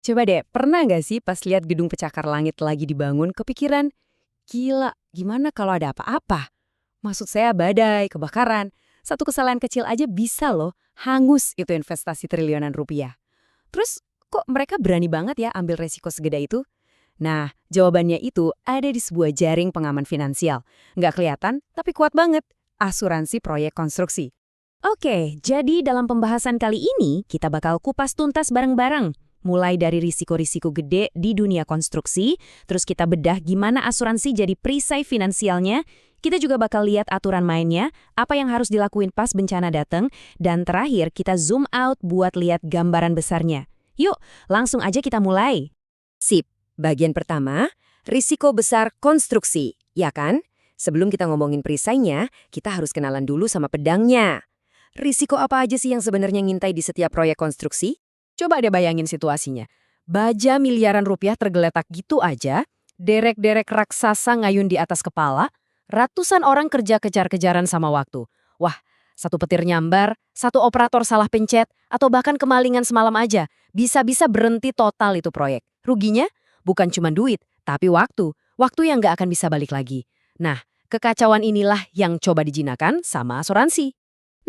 Coba deh, pernah nggak sih pas lihat gedung pencakar langit lagi dibangun, kepikiran, gila, gimana kalau ada apa-apa? Maksud saya badai, kebakaran. Satu kesalahan kecil aja bisa loh, hangus itu investasi triliunan rupiah. Terus, kok mereka berani banget ya ambil resiko segede itu? Nah, jawabannya itu ada di sebuah jaring pengaman finansial. Nggak kelihatan, tapi kuat banget. Asuransi proyek konstruksi. Oke, jadi dalam pembahasan kali ini kita bakal kupas tuntas bareng-bareng. Mulai dari risiko-risiko gede di dunia konstruksi, terus kita bedah gimana asuransi jadi perisai finansialnya, kita juga bakal lihat aturan mainnya, apa yang harus dilakuin pas bencana datang, dan terakhir kita zoom out buat lihat gambaran besarnya. Yuk, langsung aja kita mulai. Sip, bagian pertama, risiko besar konstruksi, ya kan? Sebelum kita ngomongin perisainya, kita harus kenalan dulu sama pedangnya. Risiko apa aja sih yang sebenarnya ngintai di setiap proyek konstruksi? Coba deh bayangin situasinya. Baja miliaran rupiah tergeletak gitu aja, derek-derek raksasa ngayun di atas kepala, ratusan orang kerja kejar-kejaran sama waktu. Wah, satu petir nyambar, satu operator salah pencet, atau bahkan kemalingan semalam aja, bisa-bisa berhenti total itu proyek. Ruginya bukan cuma duit, tapi waktu. Waktu yang nggak akan bisa balik lagi. Nah, kekacauan inilah yang coba dijinakan sama asuransi.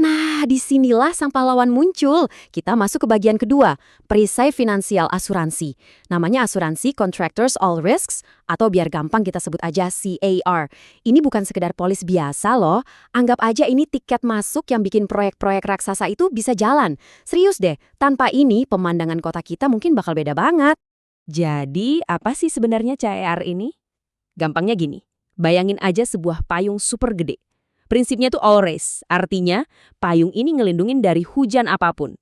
Nah, disinilah sang pahlawan muncul. Kita masuk ke bagian kedua, perisai finansial asuransi. Namanya asuransi Contractors All Risks, atau biar gampang kita sebut aja CAR. Ini bukan sekedar polis biasa loh. Anggap aja ini tiket masuk yang bikin proyek-proyek raksasa itu bisa jalan. Serius deh, tanpa ini pemandangan kota kita mungkin bakal beda banget. Jadi, apa sih sebenarnya CAR ini? Gampangnya gini, bayangin aja sebuah payung super gede. Prinsipnya tuh always, artinya payung ini ngelindungin dari hujan apapun.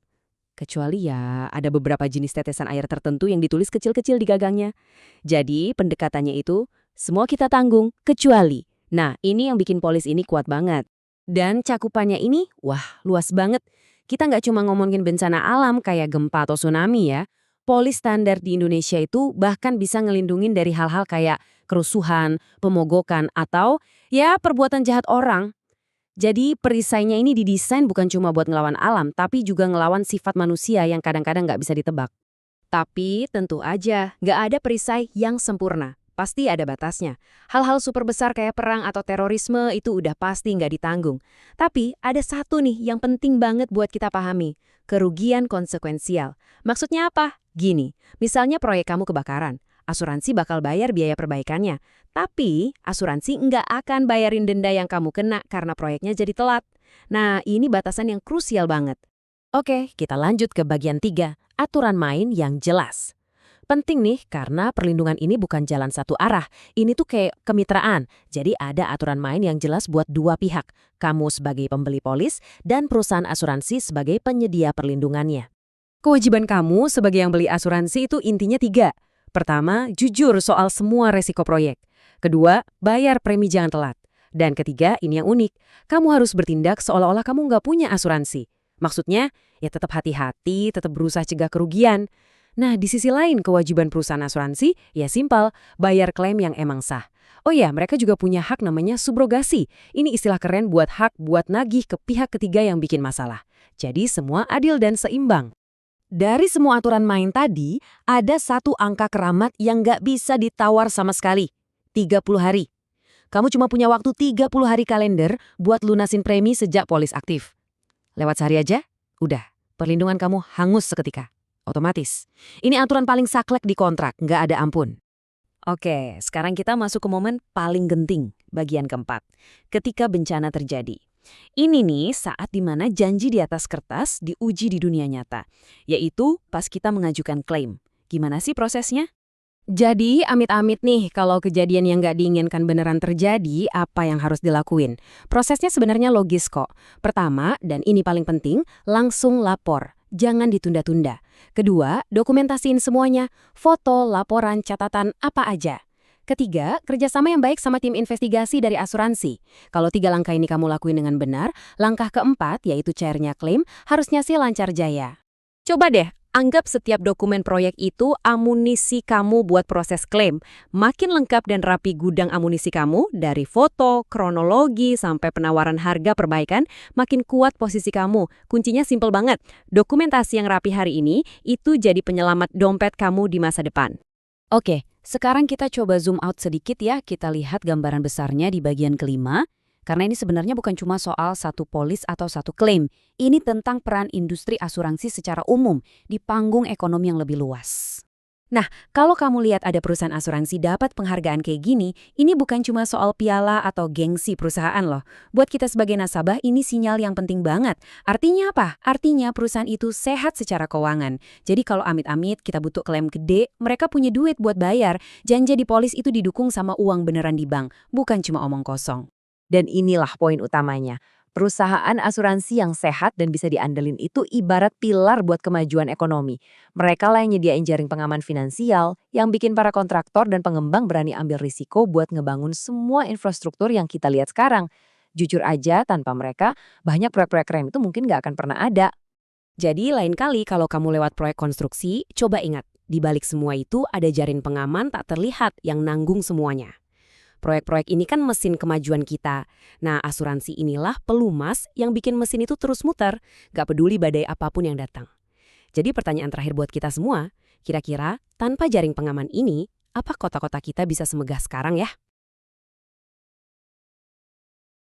Kecuali ya ada beberapa jenis tetesan air tertentu yang ditulis kecil-kecil di gagangnya. Jadi pendekatannya itu semua kita tanggung, kecuali. Nah, ini yang bikin polis ini kuat banget. Dan cakupannya ini, wah luas banget. Kita nggak cuma ngomongin bencana alam kayak gempa atau tsunami ya. Polis standar di Indonesia itu bahkan bisa ngelindungin dari hal-hal kayak kerusuhan, pemogokan, atau ya perbuatan jahat orang. Jadi perisainya ini didesain bukan cuma buat ngelawan alam, tapi juga ngelawan sifat manusia yang kadang-kadang nggak bisa ditebak. Tapi tentu aja, nggak ada perisai yang sempurna. Pasti ada batasnya. Hal-hal super besar kayak perang atau terorisme itu udah pasti nggak ditanggung. Tapi ada satu nih yang penting banget buat kita pahami. Kerugian konsekuensial. Maksudnya apa? Gini, misalnya proyek kamu kebakaran. Asuransi bakal bayar biaya perbaikannya. Tapi, asuransi nggak akan bayarin denda yang kamu kena karena proyeknya jadi telat. Nah, ini batasan yang krusial banget. Oke, kita lanjut ke bagian 3, aturan main yang jelas. Penting nih, karena perlindungan ini bukan jalan satu arah. Ini tuh kayak kemitraan. Jadi ada aturan main yang jelas buat dua pihak. Kamu sebagai pembeli polis dan perusahaan asuransi sebagai penyedia perlindungannya. Kewajiban kamu sebagai yang beli asuransi itu intinya 3. Pertama, jujur soal semua resiko proyek. Kedua, bayar premi jangan telat. Dan ketiga, ini yang unik, kamu harus bertindak seolah-olah kamu nggak punya asuransi. Maksudnya, ya tetap hati-hati, tetap berusaha cegah kerugian. Nah, di sisi lain, kewajiban perusahaan asuransi, ya simpel, bayar klaim yang emang sah. Oh ya, mereka juga punya hak namanya subrogasi. Ini istilah keren buat hak buat nagih ke pihak ketiga yang bikin masalah. Jadi semua adil dan seimbang. Dari semua aturan main tadi, ada satu angka keramat yang nggak bisa ditawar sama sekali. 30 hari. Kamu cuma punya waktu 30 hari kalender buat lunasin premi sejak polis aktif. Lewat sehari aja, udah. Perlindungan kamu hangus seketika. Otomatis. Ini aturan paling saklek di kontrak, nggak ada ampun. Oke, sekarang kita masuk ke momen paling genting, bagian keempat. Ketika bencana terjadi. Ini nih saat dimana janji di atas kertas diuji di dunia nyata, yaitu pas kita mengajukan klaim. Gimana sih prosesnya? Jadi, amit-amit nih, kalau kejadian yang nggak diinginkan beneran terjadi, apa yang harus dilakuin? Prosesnya sebenarnya logis kok. Pertama, dan ini paling penting, langsung lapor. Jangan ditunda-tunda. Kedua, dokumentasiin semuanya. Foto, laporan, catatan, apa aja. Ketiga, kerjasama yang baik sama tim investigasi dari asuransi. Kalau 3 langkah ini kamu lakuin dengan benar, langkah keempat, yaitu cairnya klaim, harusnya sih lancar jaya. Coba deh, Anggap setiap dokumen proyek itu amunisi kamu buat proses klaim. Makin lengkap dan rapi gudang amunisi kamu, dari foto, kronologi, sampai penawaran harga perbaikan, makin kuat posisi kamu. Kuncinya simpel banget. Dokumentasi yang rapi hari ini, itu jadi penyelamat dompet kamu di masa depan. Oke, sekarang kita coba zoom out sedikit ya, kita lihat gambaran besarnya di bagian kelima. Karena ini sebenarnya bukan cuma soal satu polis atau satu klaim. Ini tentang peran industri asuransi secara umum di panggung ekonomi yang lebih luas. Nah, kalau kamu lihat ada perusahaan asuransi dapat penghargaan kayak gini, ini bukan cuma soal piala atau gengsi perusahaan loh. Buat kita sebagai nasabah, ini sinyal yang penting banget. Artinya apa? Artinya perusahaan itu sehat secara keuangan. Jadi kalau amit-amit kita butuh klaim gede, mereka punya duit buat bayar. Janji di polis itu didukung sama uang beneran di bank, bukan cuma omong kosong. Dan inilah poin utamanya. Perusahaan asuransi yang sehat dan bisa diandelin itu ibarat pilar buat kemajuan ekonomi. Mereka lah yang nyediain jaring pengaman finansial, yang bikin para kontraktor dan pengembang berani ambil risiko buat ngebangun semua infrastruktur yang kita lihat sekarang. Jujur aja, tanpa mereka, banyak proyek-proyek keren itu mungkin nggak akan pernah ada. Jadi lain kali kalau kamu lewat proyek konstruksi, coba ingat, di balik semua itu ada jaring pengaman tak terlihat yang nanggung semuanya. Proyek-proyek ini kan mesin kemajuan kita. Nah, asuransi inilah pelumas yang bikin mesin itu terus muter, gak peduli badai apapun yang datang. Jadi pertanyaan terakhir buat kita semua, kira-kira tanpa jaring pengaman ini, apa kota-kota kita bisa semegah sekarang ya?